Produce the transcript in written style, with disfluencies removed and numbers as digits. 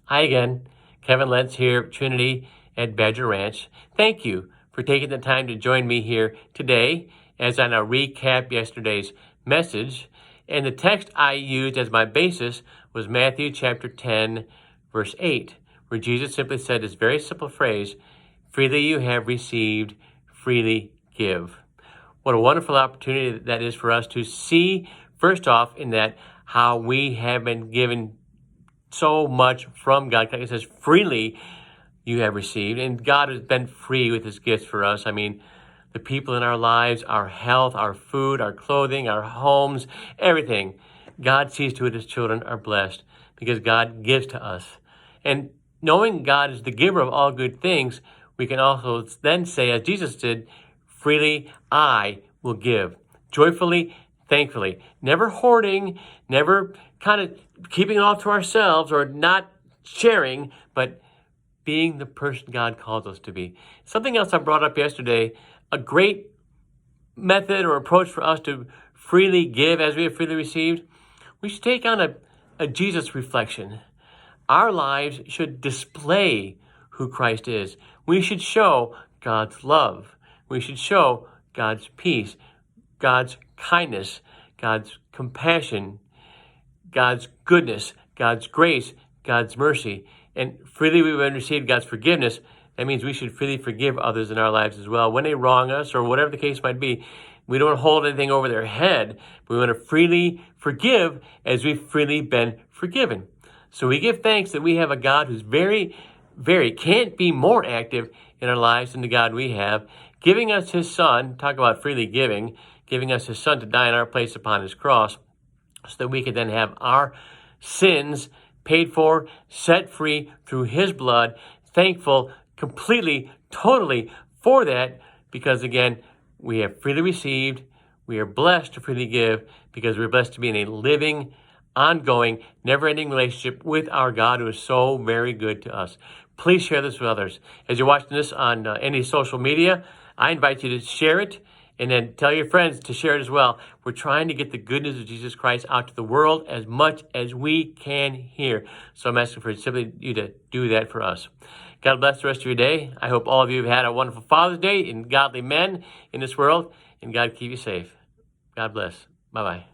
Hi again, Kevin Lentz here, Trinity at Badger Ranch. Thank you for taking the time to join me here today as I now recap yesterday's message. And the text I used as my basis was Matthew chapter 10, verse 8, where Jesus simply said this very simple phrase, freely you have received, freely give. What a wonderful opportunity that is for us to see, first off, in that how we have been given so much from God. Like it says, freely you have received. And God has been free with his gifts for us. I mean, the people in our lives, our health, our food, our clothing, our homes, everything. God sees to it his children are blessed because God gives to us. And knowing God is the giver of all good things, we can also then say, as Jesus did, freely I will give. Joyfully, thankfully. Never hoarding, never kind of keeping it all to ourselves or not sharing, but being the person God calls us to be. Something else I brought up yesterday, a great method or approach for us to freely give as we have freely received, we should take on a Jesus reflection. Our lives should display who Christ is. We should show God's love. We should show God's peace, God's kindness, God's compassion, God's goodness, God's grace, God's mercy. And freely we have received God's forgiveness. That means we should freely forgive others in our lives as well. When they wrong us or whatever the case might be, we don't hold anything over their head. We want to freely forgive as we've freely been forgiven. So we give thanks that we have a God who's very, can't be more active in our lives than the God we have, giving us his son, talk about freely giving us his son to die in our place upon his cross, so that we could then have our sins paid for, set free through his blood, thankful completely, totally for that, because again, we have freely received, we are blessed to freely give, because we're blessed to be in a living, ongoing, never-ending relationship with our God who is so very good to us. Please share this with others. As you're watching this on any social media, I invite you to share it and then tell your friends to share it as well. We're trying to get the good news of Jesus Christ out to the world as much as we can here. So I'm asking for simply you to do that for us. God bless the rest of your day. I hope all of you have had a wonderful Father's Day and godly men in this world, and God keep you safe. God bless. Bye-bye.